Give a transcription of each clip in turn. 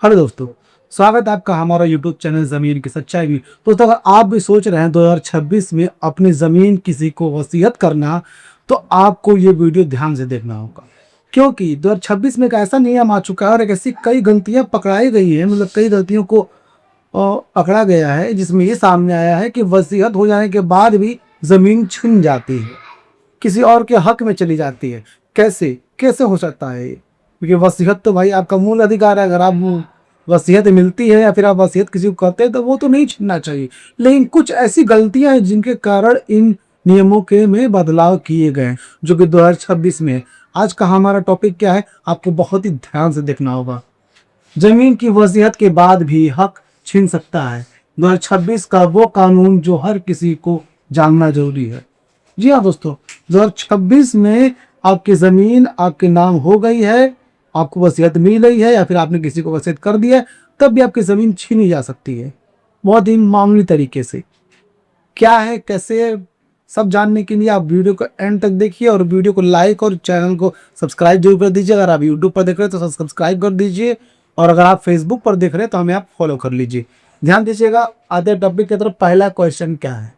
Hello दोस्तों, स्वागत है आपका हमारा यूट्यूब चैनल ज़मीन की सच्चाई में। दोस्तों, अगर आप भी सोच रहे हैं 2026 में अपनी ज़मीन किसी को वसीयत करना, तो आपको ये वीडियो ध्यान से देखना होगा, क्योंकि 2026 में एक ऐसा नियम आ चुका है और एक ऐसी कई गलतियां पकड़ाई गई हैं, मतलब कई गलतियों को पकड़ा गया है, जिसमें ये सामने आया है कि वसीयत हो जाने के बाद भी ज़मीन छिन जाती है, किसी और के हक में चली जाती है। कैसे कैसे हो सकता है ये? क्योंकि वसीयत तो भाई आपका मूल अधिकार है। अगर आप वसीयत मिलती है या फिर आप वसीयत किसी को करते हैं तो वो तो नहीं छीनना चाहिए। लेकिन कुछ ऐसी गलतियां हैं जिनके कारण इन नियमों के में बदलाव किए गए हैं, जो कि 2026 में है। आज का हमारा टॉपिक क्या है, आपको बहुत ही ध्यान से देखना होगा। जमीन की वसीयत के बाद भी हक छीन सकता है, 2026 का वो कानून जो हर किसी को जानना जरूरी है। जी हाँ दोस्तों, 2026 में आपकी ज़मीन आपके नाम हो गई है, आपको वसीयत मिल गई है या फिर आपने किसी को वसीयत कर दिया है, तब भी आपकी ज़मीन छीनी जा सकती है, बहुत ही मामूली तरीके से। क्या है, कैसे है, सब जानने के लिए आप वीडियो को एंड तक देखिए और वीडियो को लाइक और चैनल को सब्सक्राइब जरूर कर दीजिए। अगर आप यूट्यूब पर देख रहे हैं तो सब्सक्राइब कर दीजिए, और अगर आप फेसबुक पर देख रहे हैं तो हमें आप फॉलो कर लीजिए। ध्यान दीजिएगा। आधे टॉपिक की तरफ पहला क्वेश्चन क्या है,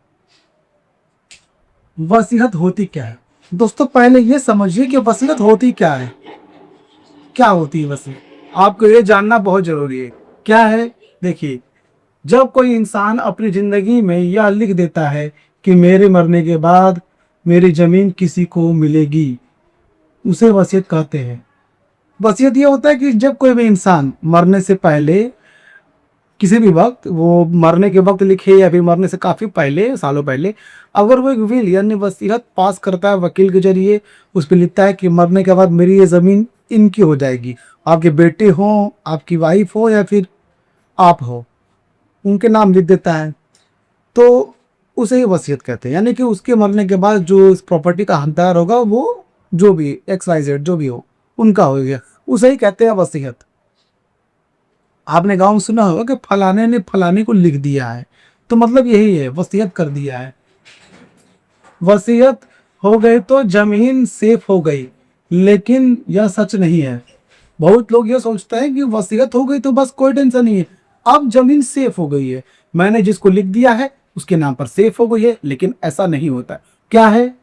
वसीयत होती क्या है। दोस्तों, पहले ये समझिए कि वसीयत होती क्या है। क्या होती है वसीयत, आपको ये जानना बहुत जरूरी है। क्या है, देखिए, जब कोई इंसान अपनी जिंदगी में यह लिख देता है कि मेरे मरने के बाद मेरी जमीन किसी को मिलेगी, उसे वसीयत कहते हैं। वसीयत ये होता है कि जब कोई भी इंसान मरने से पहले, किसी भी वक्त, वो मरने के वक्त लिखे या फिर मरने से काफ़ी पहले, सालों पहले, अगर वो एक विल यानी वसीयत पास करता है वकील के जरिए, उस पर लिखता है कि मरने के बाद मेरी ये ज़मीन इनकी हो जाएगी, आपके बेटे हों, आपकी वाइफ हो या फिर आप हो, उनके नाम लिख देता है, तो उसे ही वसीयत कहते हैं। यानी कि उसके मरने के बाद जो इस प्रॉपर्टी का हकदार होगा, वो जो भी XYZ जो भी हो, उनका हो गया, उसे ही कहते हैं वसीयत। आपने गाँव में सुना होगा कि फलाने ने फलाने को लिख दिया है, तो मतलब यही है, वसीयत कर दिया है। वसीयत हो गई तो जमीन सेफ हो गई, लेकिन यह सच नहीं है। बहुत लोग ये सोचते हैं कि वसीयत हो गई तो बस कोई टेंशन नहीं है, अब जमीन सेफ हो गई है, मैंने जिसको लिख दिया है उसके नाम पर सेफ हो गई है। लेकिन ऐसा नहीं होता। क्या है,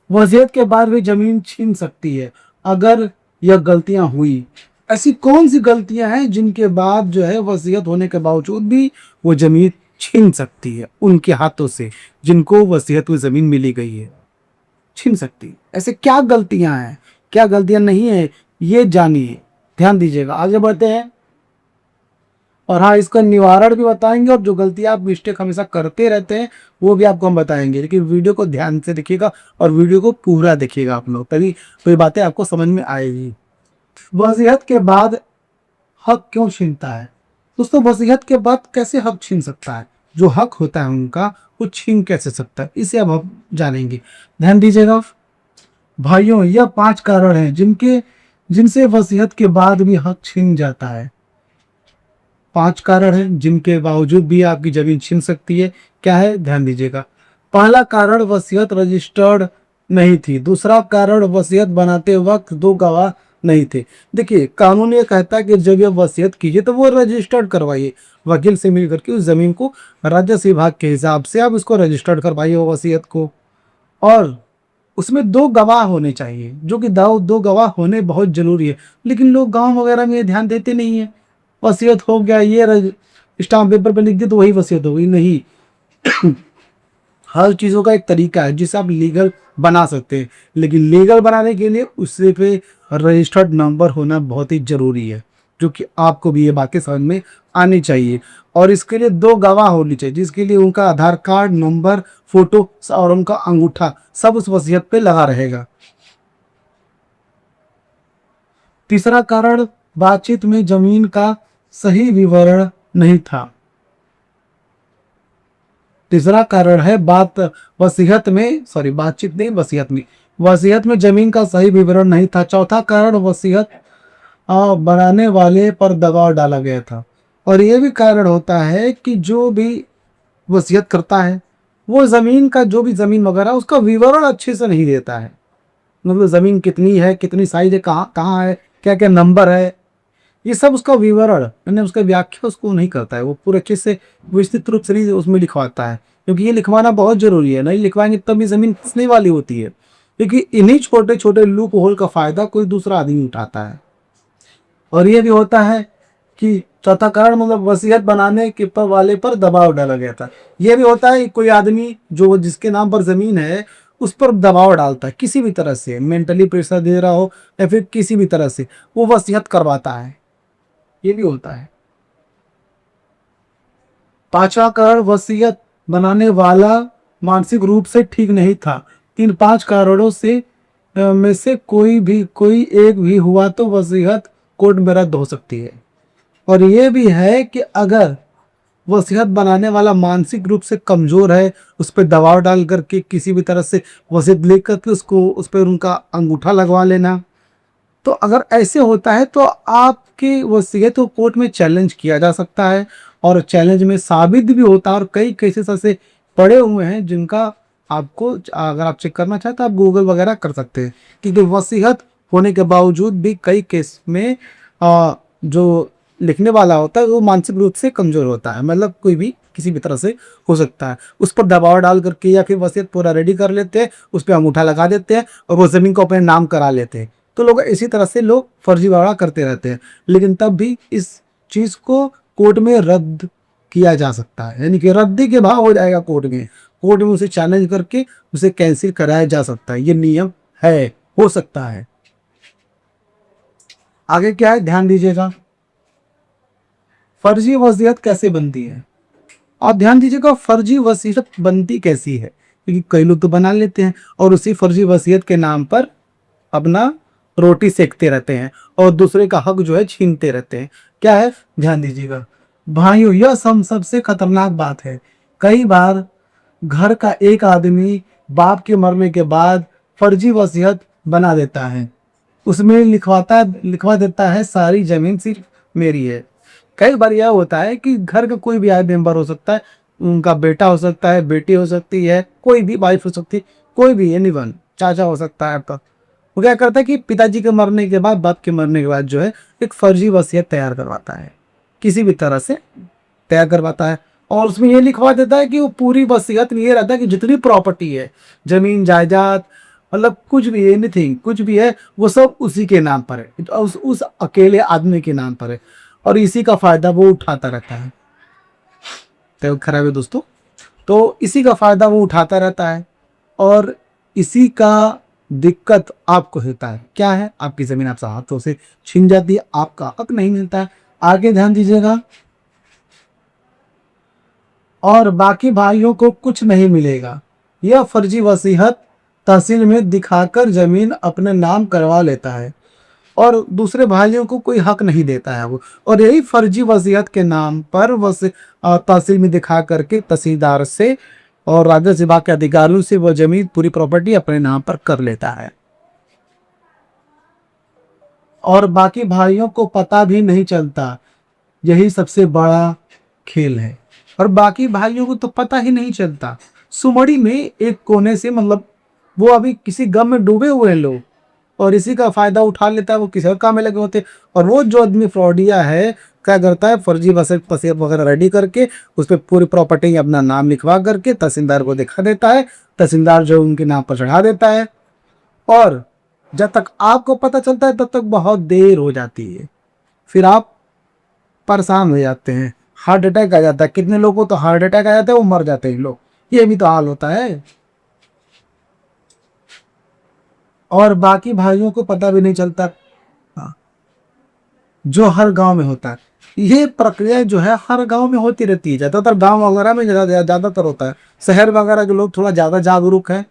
वसीयत के बाद भी जमीन छीन सकती है अगर यह गलतियां हुई। ऐसी कौन सी गलतियां हैं जिनके बाद जो है वसीयत होने के बावजूद भी वो जमीन छीन सकती है उनके हाथों से, जिनको वसीयत में जमीन मिली गई है, छीन सकती है। ऐसे क्या गलतियां हैं, क्या गलतियां नहीं है, ये जानिए, ध्यान दीजिएगा। आगे बढ़ते हैं, और हाँ, इसका निवारण भी बताएंगे, और जो गलतियां आप मिस्टेक हमेशा करते रहते हैं वो भी आपको हम बताएंगे। लेकिन वीडियो को ध्यान से देखिएगा और वीडियो को पूरा देखिएगा आप लोग, तभी कोई बातें आपको समझ में आएगी। वसीयत के बाद हक क्यों छीनता है। दोस्तों, वसीयत के बाद कैसे हक छीन सकता है, जो हक होता है उनका वो छीन कैसे सकता है, इसे अब हम जानेंगे। ध्यान दीजिएगा भाइयों, यह 5 कारण हैं जिनसे वसीयत के बाद भी हक छीन जाता है। 5 कारण हैं जिनके बावजूद भी आपकी जमीन छीन सकती है। क्या है, ध्यान दीजिएगा। पहला कारण, वसीयत रजिस्टर्ड नहीं थी। दूसरा कारण, वसीयत बनाते वक्त 2 गवाह नहीं थे। देखिए, कानून ये कहता है कि जब ये वसीयत कीजिए तो वो रजिस्टर्ड करवाइए, वकील से मिल करके उस जमीन को राजस्व विभाग के हिसाब से आप इसको रजिस्टर्ड करवाइए वो वसीयत को। और उसमें 2 गवाह होने चाहिए, जो कि 2 गवाह होने बहुत जरूरी है। लेकिन लोग गांव वगैरह में ध्यान देते नहीं है, वसीयत हो गया, ये स्टाम्प पेपर पे लिख दिया तो वही वसीयत हो गई। नहीं, हर चीज़ों का एक तरीका है जिसे आप लीगल बना सकते हैं, लेकिन लीगल बनाने के लिए उससे पे रजिस्टर्ड नंबर होना बहुत ही ज़रूरी है, जो कि आपको भी ये बातें समझ में आनी चाहिए। और इसके लिए 2 गवाह होनी चाहिए, जिसके लिए उनका आधार कार्ड नंबर, फोटो और उनका अंगूठा सब उस वसीयत पे लगा रहेगा। तीसरा कारण, बातचीत में जमीन का सही विवरण नहीं था। तीसरा कारण है बातचीत में वसीयत में जमीन का सही विवरण नहीं था। चौथा कारण, वसीयत बनाने वाले पर दबाव डाला गया था। और यह भी कारण होता है कि जो भी वसीयत करता है वो ज़मीन का, जो भी ज़मीन वगैरह उसका विवरण अच्छे से नहीं देता है। मतलब ज़मीन कितनी है, कितनी साइज है, कहाँ कहाँ है, क्या क्या नंबर है, ये सब उसका विवरण यानी उसका व्याख्या उसको नहीं करता है, वो पूरे अच्छे से विस्तृत रूप से नहीं उसमें लिखवाता है, क्योंकि ये लिखवाना बहुत जरूरी है, नहीं लिखवाएंगे तब ये जमीन फंसने वाली होती है, क्योंकि इन्हीं छोटे छोटे लूप होल का फायदा कोई दूसरा आदमी उठाता है। और ये भी होता है कि चौथा कारण मतलब वसीयत बनाने के पर वाले पर दबाव डाला गया था। ये भी होता है कोई आदमी जो जिसके नाम पर जमीन है उस पर दबाव डालता है, किसी भी तरह से मेंटली प्रेशर दे रहा हो या फिर किसी भी तरह से वो वसीयत करवाता है, ये भी होता है। पांचवा कारण वसीयत बनाने वाला मानसिक रूप से ठीक नहीं था। इन 5 कारणों से में से कोई एक भी हुआ तो वसीयत कोर्ट में रद्द हो सकती है। और ये भी है कि अगर वसीयत बनाने वाला मानसिक रूप से कमजोर है, उस पर दबाव डाल करके किसी भी तरह से वसीयत लिख करके उसको उस पर उनका अंगूठा लगवा लेना, तो अगर ऐसे होता है तो आपकी वसीयत को कोर्ट में चैलेंज किया जा सकता है, और चैलेंज में साबित भी होता है। और कई केसेस ऐसे पड़े हुए हैं जिनका आपको अगर आप चेक करना चाहते तो आप गूगल वगैरह कर सकते हैं, क्योंकि वसीयत होने के बावजूद भी कई केस में जो लिखने वाला होता है वो मानसिक रूप से कमजोर होता है, मतलब कोई भी किसी भी तरह से हो सकता है, उस पर दबाव डाल करके या फिर वसीयत पूरा रेडी कर लेते हैं, उस पर अंगूठा लगा देते हैं और वो जमीन को अपने नाम करा लेते हैं। तो लोग इसी तरह से लोग फर्जीवाड़ा करते रहते हैं, लेकिन तब भी इस चीज को कोर्ट में रद्द किया जा सकता है, यानी कि रद्दी के भाव हो जाएगा कोर्ट में उसे चैलेंज करके उसे कैंसिल कराया जा सकता है, ये नियम है, हो सकता है। आगे क्या है ध्यान दीजिएगा, फर्जी वसीयत कैसे बनती है। और ध्यान दीजिएगा फर्जी वसीयत बनती कैसी है, क्योंकि कई लोग तो बना लेते हैं और उसी फर्जी वसीयत के नाम पर अपना रोटी सेकते रहते हैं और दूसरे का हक जो है छीनते रहते हैं। क्या है ध्यान दीजिएगा भाइयों, यह सबसे खतरनाक बात है। कई बार घर का एक आदमी बाप के मरने के बाद फर्जी वसीयत बना देता है, उसमें लिखवा देता है सारी जमीन सिर्फ मेरी है। कई बार यह होता है कि घर का कोई भी मेंबर हो सकता है, उनका बेटा हो सकता है, बेटी हो सकती है, कोई भी वाइफ हो सकती है, कोई भी एनीवन, चाचा हो सकता है आपका, वो क्या करता है कि पिताजी के मरने के बाद, बाप के मरने के बाद जो है एक फर्जी वसीयत तैयार करवाता है, किसी भी तरह से तैयार करवाता है और उसमें ये लिखवा देता है कि वो पूरी वसीयत में ये रहता है कि जितनी प्रॉपर्टी है, जमीन जायदाद, मतलब कुछ भी एनीथिंग कुछ भी है वो सब उसी के नाम पर है, उस अकेले आदमी के नाम पर है और इसी का फायदा वो उठाता रहता है। तो खराब है दोस्तों, तो इसी का फायदा वो उठाता रहता है और इसी का दिक्कत आपको होता है। क्या है, आपकी जमीन आपसे हाथों से छीन जाती है, आपका हक नहीं मिलता है। आगे ध्यान दीजिएगा, और बाकी भाइयों को कुछ नहीं मिलेगा। यह फर्जी वसीयत तहसील में दिखाकर जमीन अपने नाम करवा लेता है और दूसरे भाइयों को कोई हक नहीं देता है वो, और यही फर्जी वसीयत के नाम पर तहसील में दिखा करके तहसीलदार से और राजस्व विभाग के अधिकारियों से वह जमीन पूरी प्रॉपर्टी अपने नाम पर कर लेता है और बाकी भाइयों को पता भी नहीं चलता। यही सबसे बड़ा खेल है और बाकी भाइयों को तो पता ही नहीं चलता। सुमड़ी में एक कोने से, मतलब वो अभी किसी गम में डूबे हुए हैं लोग और इसी का फायदा उठा लेता है, वो किसी और काम में लगे होते हैं। और वो जो आदमी फ्रॉडिया है क्या करता है, फर्जी वसीयत वगैरह रेडी करके उस पर पूरी प्रॉपर्टी अपना नाम लिखवा करके तहसीलदार को दिखा देता है, तहसीलदार जो उनके नाम पर चढ़ा देता है और जब तक आपको पता चलता है तब तक बहुत देर हो जाती है, फिर आप परेशान हो जाते हैं, हार्ट अटैक आ जाता है। कितने लोगों को तो हार्ट अटैक आ जाता है, वो मर जाते हैं लोग, ये भी तो हाल होता है। और बाकी भाइयों को पता भी नहीं चलता, हाँ, जो हर गांव में होता है। ये प्रक्रिया जो है हर गांव में होती रहती है, ज्यादातर गांव वगैरह में ज्यादातर होता है। शहर वगैरह के लोग थोड़ा ज्यादा जागरूक है,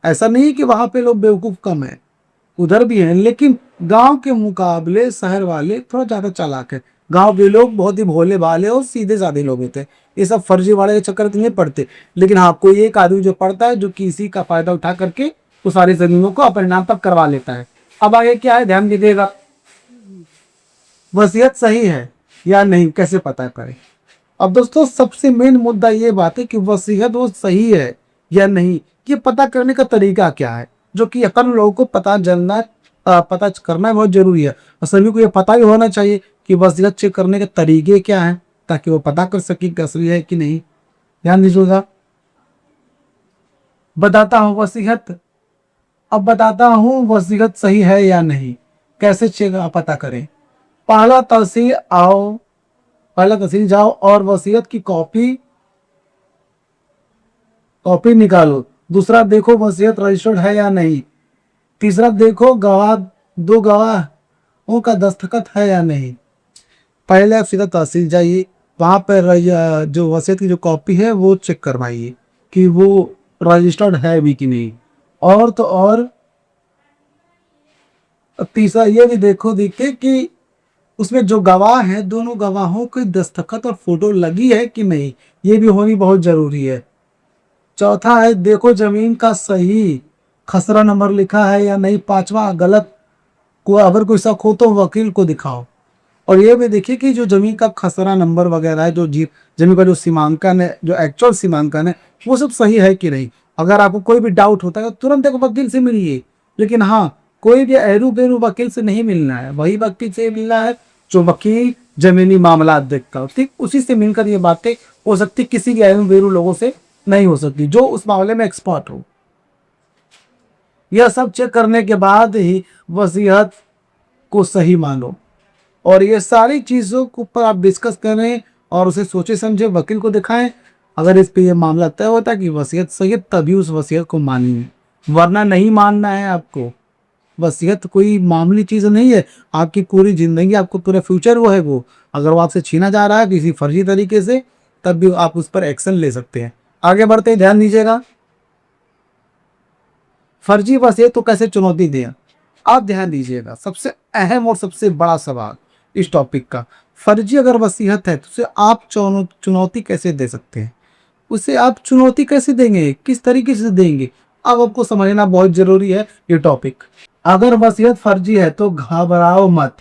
ऐसा नहीं कि वहां पे लोग बेवकूफ कम है, उधर भी है, लेकिन गांव के मुकाबले शहर वाले थोड़ा ज्यादा चालाक है। गांव के लोग बहुत ही भोले भाले और सीधे साधे लोग होते हैं, ये सब फर्जी वाले के चक्कर नहीं पड़ते। लेकिन हाँ, कोई एक आदमी जो पड़ता है जो किसी का फायदा उठा करके वो सारी जमीनों को अपने नाम पर करवा लेता है। अब आगे क्या है ध्यान दीजिएगा, वसीयत सही है या नहीं कैसे पता करें। अब दोस्तों सबसे मेन मुद्दा ये बात है कि वसीयत वो सही है या नहीं, ये पता करने का तरीका क्या है, जो कि अक्सर लोगों को पता करना बहुत जरूरी है। और सभी को ये पता ही होना चाहिए कि वसीयत चेक करने के तरीके क्या हैं, ताकि वो पता कर सके कि असली है कि नहीं। ध्यान दीजिएगा। बताता हूँ वसीयत, अब बताता हूँ वसीयत सही है या नहीं, कैसे चेक पता करें। पहला तहसील आओ, पहला तहसील जाओ और वसीयत की कॉपी कॉपी निकालो। दूसरा, देखो वसीयत रजिस्टर्ड है या नहीं। तीसरा, देखो गवाह, दो गवाहों का दस्तखत है या नहीं। पहले आप सीधा तहसील जाइए, वहाँ पर जो वसीयत की जो कॉपी है वो चेक करवाइए कि वो रजिस्टर्ड है भी कि नहीं। और तो और तीसरा ये भी देखिए कि उसमें जो गवाह है, दोनों गवाहों के दस्तखत और फोटो लगी है कि नहीं, ये भी होनी बहुत जरूरी है। चौथा है, देखो जमीन का सही खसरा नंबर लिखा है या नहीं। पांचवा, गलत को अगर कोई शक हो तो वकील को दिखाओ। और ये भी देखिए कि जो जमीन का खसरा नंबर वगैरह है, जो जमीन का जो सीमांकन है, जो एक्चुअल सीमांकन है, वो सब सही है कि नहीं। अगर आपको कोई भी डाउट होता है तो तुरंत एक वकील से मिलिए। लेकिन हाँ, कोई भी एरू बेरू वकील से नहीं मिलना है, वही वकील से मिलना है जो वकील जमीनी मामला देखता हो। ठीक उसी से मिलकर ये बातें हो सकती, किसी के एरू बेरू लोगों से नहीं हो सकती, जो उस मामले में एक्सपर्ट हो। यह सब चेक करने के बाद ही वसीयत को सही मानो। और ये सारी चीज़ों के ऊपर आप डिस्कस करें और उसे सोचे समझे, वकील को दिखाएं। अगर इस पे ये मामला तय होता है कि वसीयत सही है, तभी उस वसीयत को मानिए, वरना नहीं मानना है आपको। वसीयत कोई मामूली चीज़ नहीं है, आपकी पूरी ज़िंदगी, आपको पूरा फ्यूचर वो है। वो अगर वो आपसे छीना जा रहा है किसी फर्जी तरीके से, तब भी आप उस पर एक्शन ले सकते हैं। आगे बढ़ते हैं, ध्यान दीजिएगा। फर्जी वसीयत को कैसे चुनौती दें, आप ध्यान दीजिएगा। सबसे अहम और सबसे बड़ा सवाल इस टॉपिक का, फर्जी अगर वसीयत है तो उसे आप चुनौती कैसे दे सकते हैं, उसे आप चुनौती कैसे देंगे, किस तरीके से देंगे, अब आपको समझना बहुत जरूरी है ये टॉपिक। अगर वसीयत फर्जी है तो घबराओ मत।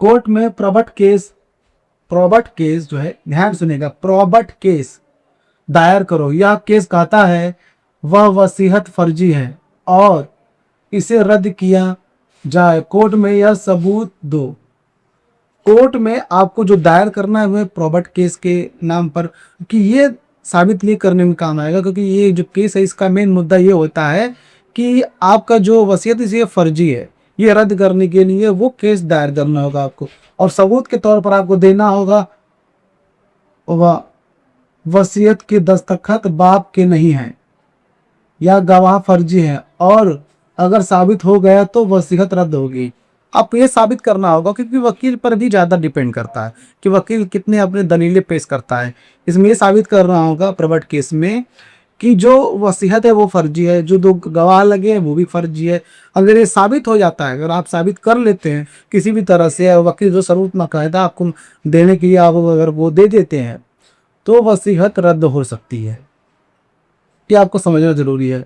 कोर्ट में प्रोबट केस जो है, ध्यान सुनेगा, प्रोबट केस दायर करो। यह केस कहता है वह वसीयत फर्जी है और इसे रद्द किया जाए। कोर्ट में यह सबूत दो। कोर्ट में आपको जो दायर करना है वह प्रोबट केस के नाम पर, कि ये साबित नहीं करने में काम आएगा, क्योंकि ये जो केस है इसका मेन मुद्दा ये होता है कि आपका जो वसीयत है ये फर्जी है। ये रद्द करने के लिए वो केस दायर करना होगा आपको, और सबूत के तौर पर आपको देना होगा वह वसीयत के दस्तखत बाप के नहीं है या गवाह फर्जी है, और अगर साबित हो गया तो वसीयत रद्द होगी। आपको ये साबित करना होगा, क्योंकि वकील पर भी ज़्यादा डिपेंड करता है कि वकील कितने अपने दलीलें पेश करता है। इसमें ये साबित करना होगा प्रोबट केस में कि जो वसीयत है वो फर्जी है, जो दो गवाह लगे हैं वो भी फर्जी है। अगर ये साबित हो जाता है, अगर आप साबित कर लेते हैं किसी भी तरह से, वकील जो सबूत बाकायदा आपको देने के लिए आप अगर वो दे देते हैं, तो वसीयत रद्द हो सकती है। ये आपको समझना जरूरी है।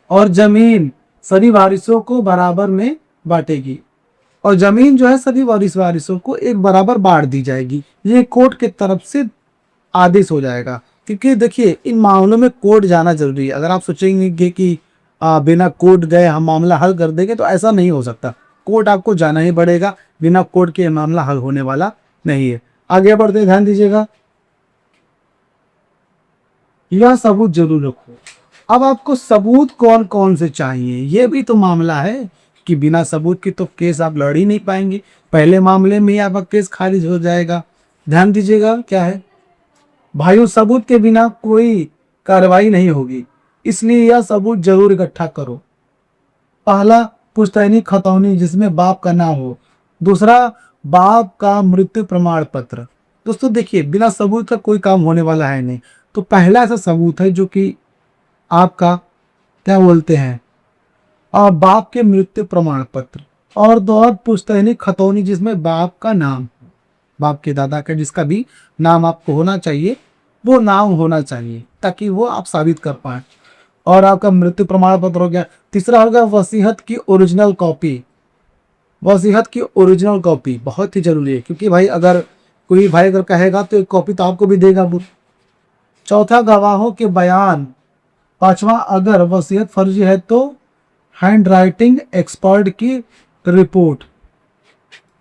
और जमीन सभी वारिसों को बराबर में बांटेगी, और जमीन जो है सभी वारिसों को एक बराबर बांट दी जाएगी। ये कोर्ट के तरफ से आदेश हो जाएगा, क्योंकि देखिए इन मामलों में कोर्ट जाना जरूरी है। अगर आप सोचेंगे कि बिना कोर्ट गए हम मामला हल कर देंगे, तो ऐसा नहीं हो सकता। कोर्ट आपको जाना ही पड़ेगा, बिना कोर्ट के मामला हल होने वाला नहीं है। आगे बढ़ते, ध्यान दीजिएगा। यह सबूत जरूर रखो। अब आपको सबूत कौन कौन से चाहिए, ये भी तो मामला है कि बिना सबूत की तो केस आप लड़ ही नहीं पाएंगे। पहले मामले में ही आपका केस खारिज हो जाएगा। ध्यान दीजिएगा क्या है भाइयों, सबूत के बिना कोई कार्रवाई नहीं होगी, इसलिए यह सबूत जरूर इकट्ठा करो। पहला, पुश्तैनी खतौनी जिसमें बाप का नाम हो। दूसरा, बाप का मृत्यु प्रमाण पत्र। दोस्तों देखिए, बिना सबूत का कोई काम होने वाला है नहीं। तो पहला ऐसा सबूत है जो कि आपका क्या बोलते हैं, और बाप के मृत्यु प्रमाण पत्र। और दो, पुश्तैनी खतौनी जिसमें बाप का नाम, बाप के दादा का जिसका भी नाम आपको होना चाहिए, वो नाम होना चाहिए, ताकि वो आप साबित कर पाए। और आपका मृत्यु प्रमाण पत्र हो गया। तीसरा होगा वसीयत की ओरिजिनल कॉपी। वसीयत की ओरिजिनल कॉपी बहुत ही जरूरी है, क्योंकि भाई अगर कोई भाई अगर कहेगा तो एक कॉपी तो आपको भी देगा वो। चौथा, गवाहों के बयान। पांचवा, अगर वसीयत फर्जी है तो हैंड राइटिंग एक्सपर्ट की रिपोर्ट।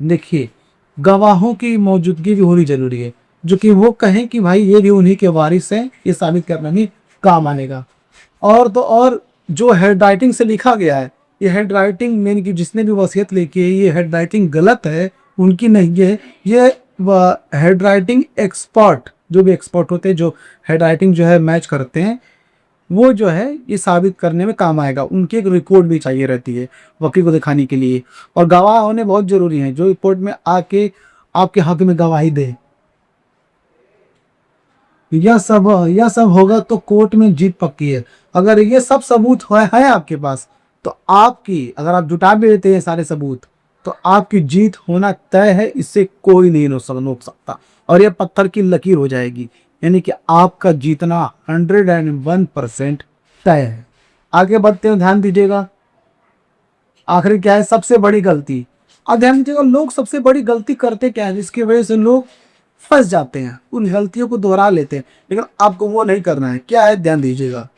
देखिए, गवाहों की मौजूदगी भी होनी जरूरी है, जो कि वो कहें कि भाई ये भी उन्हीं के वारिस हैं, ये साबित करना भी काम आनेगा। और तो और जो हैंड राइटिंग से लिखा गया है, ये हैंड राइटिंग मेन की जिसने भी वसीयत लिखी है, ये हैंड राइटिंग गलत है, उनकी नहीं है। ये हैंड राइटिंग एक्सपर्ट, जो भी एक्सपर्ट होते हैं, जो हैंड राइटिंग जो है मैच करते हैं, वो जो है ये साबित करने में काम आएगा। उनकी एक रिकॉर्ड भी चाहिए रहती है वकील को दिखाने के लिए, और गवाह होने बहुत जरूरी हैं, जो कोर्ट में आके आपके हक में गवाही दे। यह सब होगा तो कोर्ट में जीत पक्की है। अगर ये सब सबूत है आपके पास, तो आपकी, अगर आप जुटा भी लेते हैं सारे सबूत, तो आपकी जीत होना तय है, इससे कोई नहीं रोक सकता, और ये पत्थर की लकीर हो जाएगी। यानी कि आपका जीतना 101% तय है। आगे बढ़ते हैं, ध्यान दीजिएगा। आखिर क्या है सबसे बड़ी गलती? अब ध्यान दीजिएगा, लोग सबसे बड़ी गलती करते क्या है जिसकी वजह से लोग फंस जाते हैं, उन गलतियों को दोहरा लेते हैं, लेकिन आपको वो नहीं करना है। क्या है, ध्यान दीजिएगा।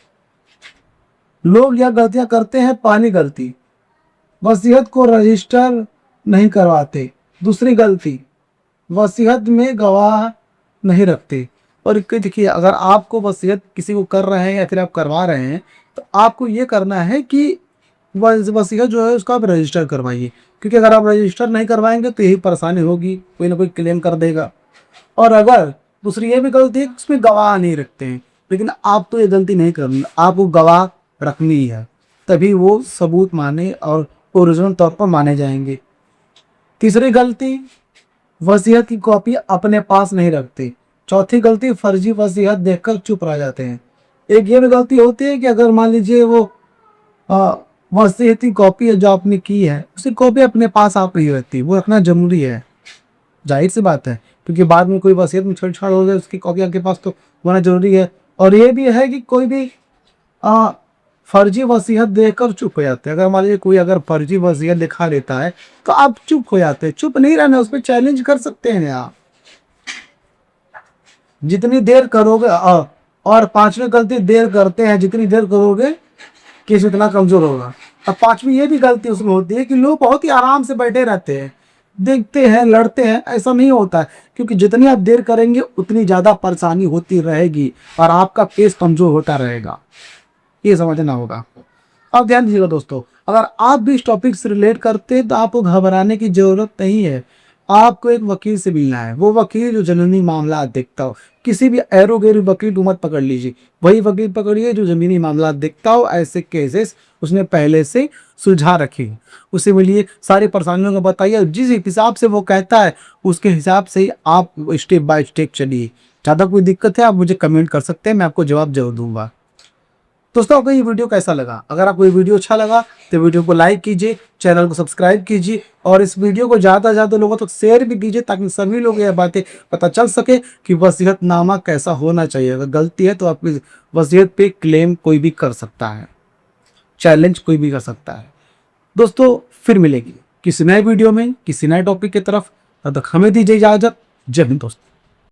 लोग यह गलतियां करते हैं। पहली गलती, वसीयत को रजिस्टर नहीं करवाते। दूसरी गलती, वसीयत में गवाह नहीं रखते। और देखिए, अगर आपको वसीयत किसी को कर रहे हैं या फिर आप करवा रहे हैं, तो आपको ये करना है कि वसीयत जो है उसको आप रजिस्टर करवाइए, क्योंकि अगर आप रजिस्टर नहीं करवाएंगे तो यही परेशानी होगी, कोई ना कोई क्लेम कर देगा। और अगर दूसरी ये भी गलती है, उसमें गवाह नहीं रखते हैं, लेकिन आप तो ये गलती नहीं करनी, आपको गवाह रखनी ही है, तभी वो सबूत माने और ओरिजिनल तौर पर माने जाएंगे। तीसरी गलती, वसीयत की कॉपी अपने पास नहीं रखते। चौथी गलती, फर्जी वसीयत देखकर चुप रह जाते हैं। एक ये भी गलती होती है कि अगर मान लीजिए वो वसीयत की कॉपी है जो आपने की है, उसकी कॉपी अपने पास आप ही रहती है, वो रखना जरूरी है, जाहिर सी बात है, क्योंकि बाद में कोई वसीयत में छेड़छाड़ हो जाए, उसकी कॉपी आपके पास तो होना जरूरी है। और ये भी है कि कोई भी फर्जी वसीयत देखकर चुप हो जाते हैं। अगर मान लीजिए कोई अगर फर्जी वसीयत दिखा देता है, तो आप चुप हो जाते हैं। चुप नहीं रहना, उस पर चैलेंज कर सकते हैं आप, जितनी देर करोगे। और पांचवी गलती, देर करते हैं, जितनी देर करोगे केस उतना कमजोर होगा। अब पांचवी ये भी गलती उसमें होती है कि लोग बहुत ही आराम से बैठे रहते हैं, देखते हैं, लड़ते हैं। ऐसा नहीं होता है, क्योंकि जितनी आप देर करेंगे उतनी ज्यादा परेशानी होती रहेगी और आपका केस कमजोर होता रहेगा, ये समझना होगा। अब ध्यान दीजिएगा दोस्तों, अगर आप भी इस टॉपिक से रिलेट करते हैं तो आपको घबराने की जरूरत नहीं है। आपको एक वकील से मिलना है, वो वकील जो जमीनी मामला देखता हो। किसी भी एरो गैरो वकील को मत पकड़ लीजिए, वही वकील पकड़िए जो जमीनी मामला देखता हो, ऐसे केसेस उसने पहले से सुलझा रखे। उसे मिलिए, सारी परेशानियों को बताइए, जिस हिसाब से वो कहता है उसके हिसाब से ही आप स्टेप बाय स्टेप चलिए। ज़्यादा कोई दिक्कत है आप मुझे कमेंट कर सकते हैं, मैं आपको जवाब जरूर दूंगा। दोस्तों, आपको ये वीडियो कैसा लगा? अगर आपको ये वीडियो अच्छा लगा तो वीडियो को लाइक कीजिए, चैनल को सब्सक्राइब कीजिए, और इस वीडियो को ज़्यादा से ज़्यादा लोगों तक शेयर भी कीजिए, ताकि सभी लोग यह बातें पता चल सके कि वसीयतनामा कैसा होना चाहिए। अगर गलती है तो आपकी वसीयत पे क्लेम कोई भी कर सकता है, चैलेंज कोई भी कर सकता है। दोस्तों, फिर मिलेगी किसी नए वीडियो में, किसी नए टॉपिक की तरफ। तब तक हमें दीजिए इजाज़त। जय हिंद दोस्तों।